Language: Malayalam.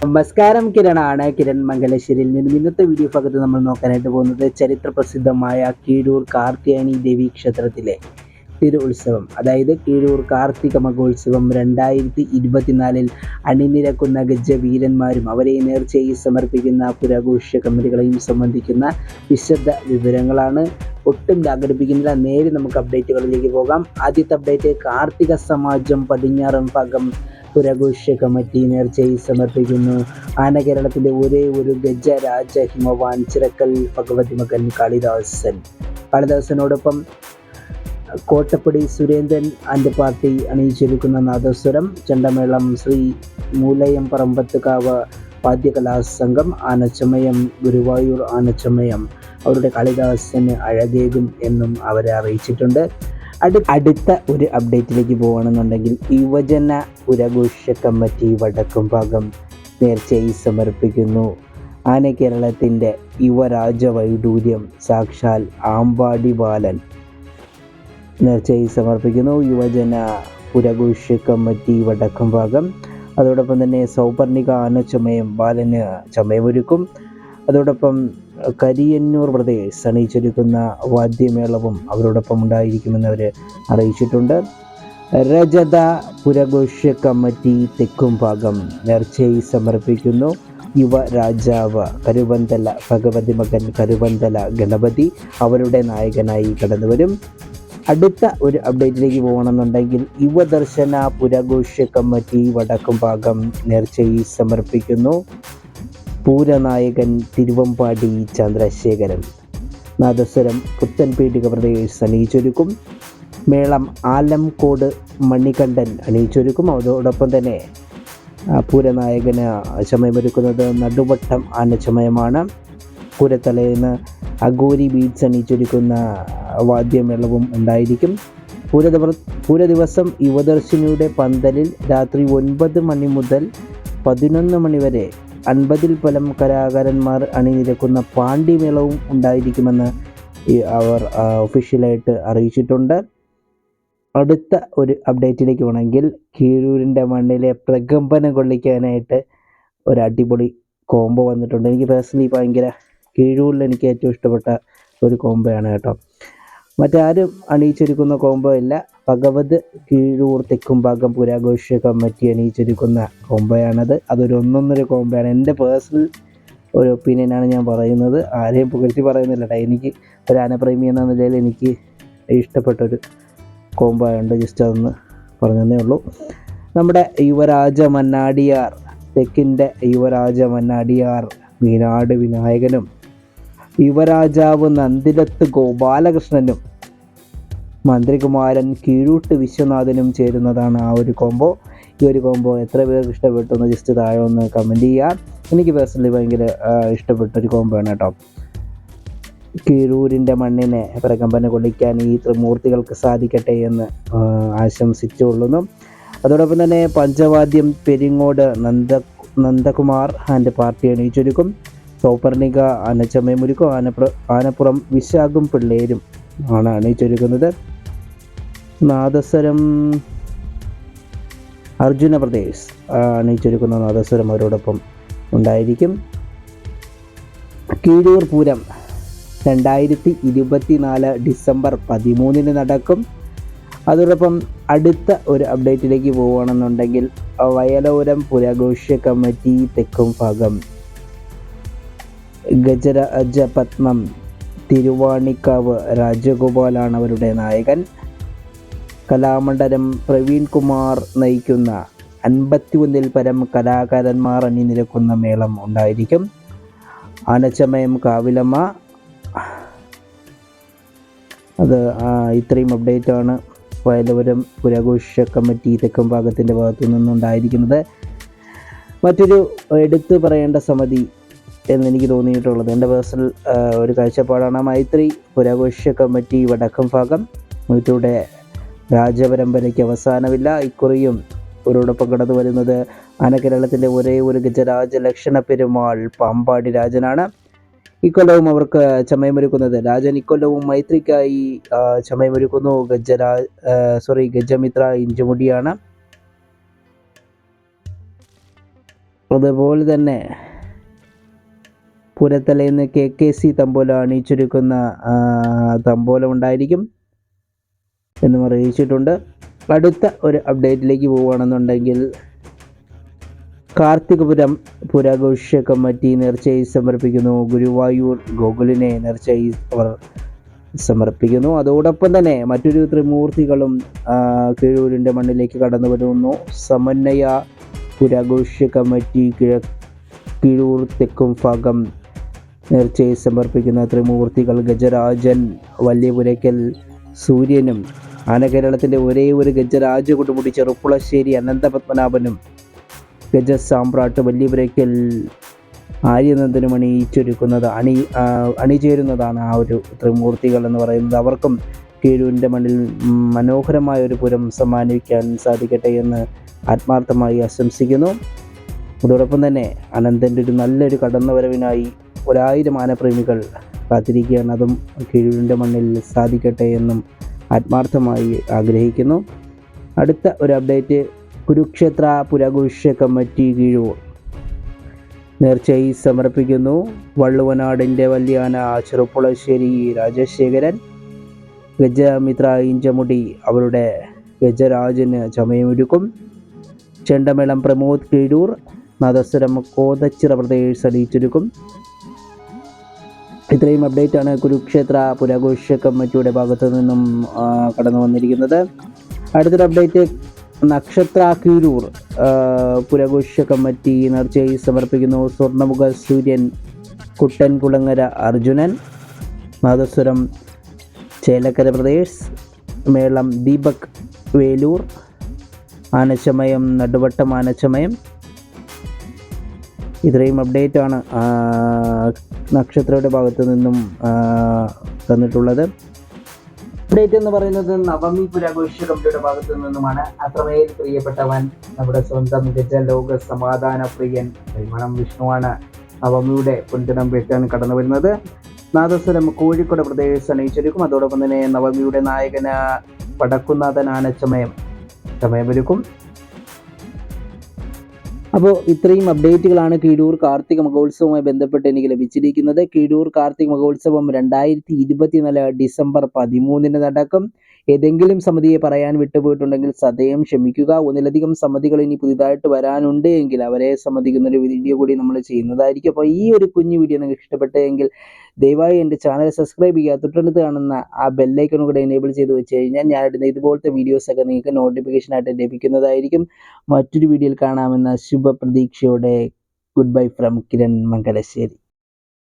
നമസ്കാരം, കിരണാണ്. കിരൺ മംഗലശ്ശേരിയിൽ നിന്നും ഇന്നത്തെ വീഡിയോ ഭാഗത്ത് നമ്മൾ നോക്കാനായിട്ട് പോകുന്നത് ചരിത്ര പ്രസിദ്ധമായ കീഴൂർ കാർത്യായനി ദേവി ക്ഷേത്രത്തിലെ തിരു ഉത്സവം, അതായത് കീഴൂർ കാർത്തിക മഹോത്സവം 2024 അണിനിരക്കുന്ന ഗജവീരന്മാരും അവരെ നേർച്ചയായി സമർപ്പിക്കുന്ന പുരാഘോഷ കമ്മിറ്റികളെയും സംബന്ധിക്കുന്ന വിശദ വിവരങ്ങളാണ്. ഒട്ടും ലാഘടിപ്പിക്കുന്നില്ല, നേരെ നമുക്ക് അപ്ഡേറ്റുകളിലേക്ക് പോകാം. ആദ്യത്തെ അപ്ഡേറ്റ്, കാർത്തിക സമാജം പടിഞ്ഞാറൻ ഭാഗം പുരാഘോഷ കമ്മിറ്റി നേർച്ചയായി സമർപ്പിക്കുന്നു. കേരളത്തിൻ്റെ ഒരേ ഒരു ഗജരാജ ഹിമവാൻ ചിറക്കൽ ഭഗവതി മകൻ കാളിദാസനോടൊപ്പം കോട്ടപ്പടി സുരേന്ദ്രൻ ആൻഡ് പാർട്ടി അണിയിച്ചൊരുക്കുന്ന നാദസ്വരം, ചെണ്ടമേളം, ശ്രീ മൂലയം പറമ്പത്തുകാവ് വാദ്യകലാസംഘം, ആനച്ചമയം, ഗുരുവായൂർ ആനച്ചമയം അവരുടെ കാളിദാസന് അഴകേകും എന്നും അവരെ അറിയിച്ചിട്ടുണ്ട്. അടുത്ത ഒരു അപ്ഡേറ്റിലേക്ക് പോകുകയാണെന്നുണ്ടെങ്കിൽ, യുവജന പുരാഘോഷ കമ്മിറ്റി വടക്കും ഭാഗം നേർച്ചയായി സമർപ്പിക്കുന്നു. കേരളത്തിൻ്റെ യുവരാജവൈഡൂര്യം സാക്ഷാൽ ആമ്പാടി ബാലൻ നേർച്ചയായി സമർപ്പിക്കുന്നു. യുവജന പുരാഘോഷ കമ്മിറ്റി വടക്കും ഭാഗം. അതോടൊപ്പം തന്നെ സൗപർണിക ആനച്ചമയം ബാലന് ചമയമൊരുക്കും. അതോടൊപ്പം കരിയന്നൂർ പ്രദേശ് അണിയിച്ചൊരുക്കുന്ന വാദ്യമേളവും അവരോടൊപ്പം ഉണ്ടായിരിക്കുമെന്ന് അവർ അറിയിച്ചിട്ടുണ്ട്. രജത പുരാഘോഷ കമ്മിറ്റി തെക്കും ഭാഗം നേർച്ചയായി സമർപ്പിക്കുന്നു. യുവരാജാവ് കരുവന്തല ഭഗവതി മകൻ കരുവന്തല ഗണപതി അവരുടെ നായകനായി കടന്നുവരും. അടുത്ത ഒരു അപ്ഡേറ്റിലേക്ക് പോകണമെന്നുണ്ടെങ്കിൽ, യുവദർശന പുരാഘോഷ കമ്മിറ്റി വടക്കും ഭാഗം നേർച്ചയായി സമർപ്പിക്കുന്നു. പൂരനായകൻ തിരുവമ്പാടി ചന്ദ്രശേഖരൻ. നാദസ്വരം പുത്തൻപീടിക പ്രദേശ് അണിയിച്ചൊരുക്കും. മേളം ആലംകോട് മണികണ്ഠൻ അണിയിച്ചൊരുക്കും. അതോടൊപ്പം തന്നെ പൂരനായകന് ചമയമൊരുക്കുന്നത് നടുവട്ടം ആനച്ചമയമാണ്. പൂരത്തലേന്ന് അഗോരി ബീഡ്സ് അണിയിച്ചൊരുക്കുന്ന വാദ്യമേളവും ഉണ്ടായിരിക്കും. പൂരദിവസം യുവദർശിനിയുടെ പന്തലിൽ രാത്രി 9 മണി മുതൽ 11 മണി വരെ 50-ൽ പരം കലാകാരന്മാർ അണിനിരക്കുന്ന പാണ്ഡിമേളവും ഉണ്ടായിരിക്കുമെന്ന് അവർ ഒഫീഷ്യലായിട്ട് അറിയിച്ചിട്ടുണ്ട്. അടുത്ത ഒരു അപ്ഡേറ്റിലേക്ക് പോകണമെങ്കിൽ, കീഴൂരിൻ്റെ മണ്ണിലെ പ്രകമ്പനം കൊള്ളിക്കാനായിട്ട് ഒരു അടിപൊളി കോംബോ വന്നിട്ടുണ്ട്. എനിക്ക് പേഴ്സണലി ഭയങ്കര കീഴൂരിൽ എനിക്ക് ഏറ്റവും ഇഷ്ടപ്പെട്ട ഒരു കോംബോയാണ് കേട്ടോ. മറ്റാരും അണിയിച്ചൊരുക്കുന്ന കോംബോ ഇല്ല. ഭഗവത് കീഴൂർ തെക്കുംഭാഗം പുരാഘോഷ കമ്മിറ്റി അണിയിച്ചൊരുക്കുന്ന കോംബോയാണത്. അതൊരു ഒന്നൊന്നര കോംബോയാണ്. എൻ്റെ പേഴ്സണൽ ഒരു ഒപ്പീനിയനാണ് ഞാൻ പറയുന്നത്, ആരെയും പുകഴ്ത്തി പറയുന്നില്ല കേട്ടോ. എനിക്ക് ഒരു ആനപ്രേമി എന്ന നിലയിൽ എനിക്ക് ഇഷ്ടപ്പെട്ടൊരു കോംബോ ആയതുകൊണ്ട് ജസ്റ്റ് അതൊന്ന് പറഞ്ഞതേ ഉള്ളൂ. നമ്മുടെ യുവരാജ മന്നാടിയാർ, തെക്കിൻ്റെ യുവരാജ മന്നാടിയാർ മീനാട് വിനായകനും യുവരാജാവ് നന്ദിലത്ത് ഗോപാലകൃഷ്ണനും മന്ത്രികുമാരൻ കീഴൂട്ട് വിശ്വനാഥനും ചേരുന്നതാണ് ആ ഒരു കോംബോ. ഈ ഒരു കോംബോ എത്ര പേർക്ക് ഇഷ്ടപ്പെട്ടു എന്ന് ജസ്റ്റ് താഴെ ഒന്ന് കമൻറ്റ് ചെയ്യാം. എനിക്ക് പേഴ്സണലി ഭയങ്കര ഇഷ്ടപ്പെട്ടൊരു കോംബോ ആണ് കേട്ടോ. കീഴൂരിൻ്റെ മണ്ണിനെ പ്രകമ്പനം കൊള്ളിക്കാൻ ഈ ത്രിമൂർത്തികൾക്ക് സാധിക്കട്ടെ എന്ന് ആശംസിച്ചുകൊള്ളുന്നു. അതോടൊപ്പം തന്നെ പഞ്ചവാദ്യം പെരിങ്ങോട് നന്ദകുമാർ ആൻഡ് പാർട്ടി അണിയിച്ചൊരുക്കും. സൗപർണിക ആനച്ചമയമൊരുക്കും. ആനപ്പുറം വിശാഖും പിള്ളേരും ആണ് അണിയിച്ചൊരുക്കുന്നത്. നാദസ്വരം അർജുന പ്രദേശ് അണിയിച്ചൊരുക്കുന്ന നാദസ്വരം അവരോടൊപ്പം ഉണ്ടായിരിക്കും. കീഴൂർ പൂരം 2024 ഡിസംബർ 13 നടക്കും. അതോടൊപ്പം അടുത്ത ഒരു അപ്ഡേറ്റിലേക്ക് പോവുകയാണെന്നുണ്ടെങ്കിൽ, വയലോരം പുരാഘോഷ കമ്മിറ്റി തെക്കും ഭാഗം ഗജരാജപത്മം തിരുവാണിക്കാവ് രാജഗോപാലാണ് അവരുടെ നായകൻ. കലാമണ്ഡലം പ്രവീൺ കുമാർ നയിക്കുന്ന 51-ൽ പരം കലാകാരന്മാർ അണിനിരക്കുന്ന മേളം ഉണ്ടായിരിക്കും. ആനച്ചമയം കാവിലമ്മ. അത് ഇത്രയും അപ്ഡേറ്റാണ് വയലോരം പുരാഘോഷ കമ്മിറ്റി തെക്കും ഭാഗത്തിൻ്റെ ഭാഗത്തു നിന്നുണ്ടായിരിക്കുന്നത്. മറ്റൊരു എടുത്തു പറയേണ്ട സമിതി എന്നെനിക്ക് തോന്നിയിട്ടുള്ളത്, എൻ്റെ പേഴ്സണൽ ഒരു കാഴ്ചപ്പാടാണ്, മൈത്രി പുരാഘോഷ കമ്മിറ്റി വടക്കം ഭാഗം. ഇതിലൂടെ രാജപരമ്പരയ്ക്ക് അവസാനമില്ല. ഇക്കുറിയും അവരോടൊപ്പം കടന്നു വരുന്നത് കേരളത്തിൻ്റെ ഒരേ ഒരു ഗജരാജ ലക്ഷണ പെരുമാൾ പാമ്പാടി രാജനാണ്. ഇക്കൊല്ലവും അവർക്ക് ചമയമൊരുക്കുന്നത് രാജൻ ഇക്കൊല്ലവും മൈത്രിക്കായി ചമയമൊരുക്കുന്നു. ഗജമിത്ര ഇഞ്ചുമുടിയാണ്. അതുപോലെ തന്നെ പുരത്തലേന്ന് KKC തമ്പോല അണിയിച്ചൊരുക്കുന്ന തമ്പോലം ഉണ്ടായിരിക്കും എന്നും അറിയിച്ചിട്ടുണ്ട്. അടുത്ത ഒരു അപ്ഡേറ്റിലേക്ക് പോവുകയാണെന്നുണ്ടെങ്കിൽ കാർത്തികപുരം പുരാഘോഷ കമ്മിറ്റി നേർച്ചയായി സമർപ്പിക്കുന്നു. ഗുരുവായൂർ ഗോകുലിനെ നേർച്ചയായി അവർ സമർപ്പിക്കുന്നു. അതോടൊപ്പം തന്നെ മറ്റൊരു ത്രിമൂർത്തികളും കീഴൂരിൻ്റെ മണ്ണിലേക്ക് കടന്നു വരുന്നു. സമന്വയ പുരാഘോഷ കമ്മിറ്റി കീഴൂർ തെക്കും ഭാഗം നേർച്ചയായി സമർപ്പിക്കുന്ന ത്രിമൂർത്തികൾ ഗജരാജൻ, വല്യപുരയ്ക്കൽ സൂര്യനും, ആനകേരളത്തിൻ്റെ ഒരേ ഒരു ഗജരാജ കൊടുമുടി ചെറുപ്പുളശ്ശേരി അനന്തപത്മനാഭനും, ഗജസാമ്രാട്ട് വല്യപുരയ്ക്കൽ ആര്യനന്ദനും അണിചേരുന്നതാണ് ആ ഒരു ത്രിമൂർത്തികൾ എന്ന് പറയുന്നത്. അവർക്കും കീഴൂരിൻ്റെ മണ്ണിൽ മനോഹരമായ ഒരു പുരം സമ്മാനിക്കാൻ സാധിക്കട്ടെ എന്ന് ആത്മാർത്ഥമായി ആശംസിക്കുന്നു. അതോടൊപ്പം തന്നെ അനന്തൻ്റെ ഒരു നല്ലൊരു കടന്നുവരവിനായി 1000 ആനപ്രേമികൾ കാത്തിരിക്കുകയാണ്. അതും കീഴൂരിൻ്റെ മണ്ണിൽ സാധിക്കട്ടെ എന്നും ആത്മാർത്ഥമായി ആഗ്രഹിക്കുന്നു. അടുത്ത ഒരു അപ്ഡേറ്റ്, കുരുക്ഷേത്ര പുരാഘോഷ കമ്മിറ്റി കീഴൂർ നേർച്ചയായി സമർപ്പിക്കുന്നു. വള്ളുവനാടിൻ്റെ വല്യാന ചെറുപ്പുളശ്ശേരി രാജശേഖരൻ, ഗജമിത്ര ഇഞ്ചമുടി അവരുടെ ഗജരാജന് ചമയമൊരുക്കും. ചെണ്ടമേളം പ്രമോദ് കീഴൂർ, നാദസ്വരം കോതച്ചിറ പ്രദേശ് അണിയിച്ചൊരുക്കും. ഇത്രയും അപ്ഡേറ്റാണ് കുരുക്ഷേത്ര പുരാഘോഷ കമ്മിറ്റിയുടെ ഭാഗത്തു നിന്നും കടന്നു വന്നിരിക്കുന്നത്. അടുത്തൊരു അപ്ഡേറ്റ്, നക്ഷത്ര കീഴൂർ പുരാഘോഷ കമ്മിറ്റി നേർച്ചയായി സമർപ്പിക്കുന്നു. സ്വർണ്ണമുഖ സൂര്യൻ, കുട്ടൻകുളങ്ങര അർജുനൻ, നാദസ്വരം ചേലക്കര പ്രദേശ്, മേളം ദീപക് വേലൂർ, ആനച്ചമയം നടുവട്ടം ആനച്ചമയം. ഇത്രയും അപ്ഡേറ്റാണ് നക്ഷത്രയുടെ ഭാഗത്തു നിന്നും തന്നിട്ടുള്ളത്. അപ്ഡേറ്റ് എന്ന് പറയുന്നത് നവമി പുരാഘോഷ കമ്മിറ്റിയുടെ ഭാഗത്തു നിന്നുമാണ്. അത്രമേൽ പ്രിയപ്പെട്ടവൻ നമ്മുടെ സ്വന്തം ഗജലോക സമാധാന പ്രിയൻ പരിമളം വിഷ്ണുവാണ് നവമിയുടെ പൊൻകിടം പേറ്റാൻ കടന്നു വരുന്നത്. നാദസ്വരം കോഴിക്കോട് പ്രദേശ് അണിയിച്ചൊരുക്കും. അതോടൊപ്പം തന്നെ നവമിയുടെ നായകന പടക്കുന്നാഥൻ ചമയമൊരുക്കും. അപ്പോൾ ഇത്രയും അപ്ഡേറ്റുകളാണ് കീഴൂർ കാർത്തിക മഹോത്സവവുമായി ബന്ധപ്പെട്ട് എനിക്ക് ലഭിച്ചിരിക്കുന്നത്. കീഴൂർ കാർത്തിക മഹോത്സവം 2024 ഡിസംബർ 13 നടക്കും. ഏതെങ്കിലും സമിതിയെ പറയാൻ വിട്ടുപോയിട്ടുണ്ടെങ്കിൽ സദയം ക്ഷമിക്കുക. ഒന്നിലധികം സമിതികൾ ഇനി പുതിയതായിട്ട് വരാനുണ്ട് എങ്കിൽ അവരെ സംബന്ധിക്കുന്നൊരു വീഡിയോ കൂടി നമ്മൾ ചെയ്യുന്നതായിരിക്കും. അപ്പോൾ ഈ ഒരു കുഞ്ഞു വീഡിയോ നിങ്ങൾക്ക് ഇഷ്ടപ്പെട്ടെങ്കിൽ ദയവായി എൻ്റെ ചാനൽ സബ്സ്ക്രൈബ് ചെയ്യുക. തൊട്ടടുത്ത് കാണുന്ന ആ ബെല്ലൈക്കൺ കൂടെ എനേബിൾ ചെയ്ത് വെച്ച് കഴിഞ്ഞാൽ ഞാനിടുന്ന ഇതുപോലത്തെ വീഡിയോസൊക്കെ നിങ്ങൾക്ക് നോട്ടിഫിക്കേഷനായിട്ട് ലഭിക്കുന്നതായിരിക്കും. മറ്റൊരു വീഡിയോയിൽ കാണാമെന്ന ശുഭപ്രതീക്ഷയോടെ goodbye from Kiran Mangalassery.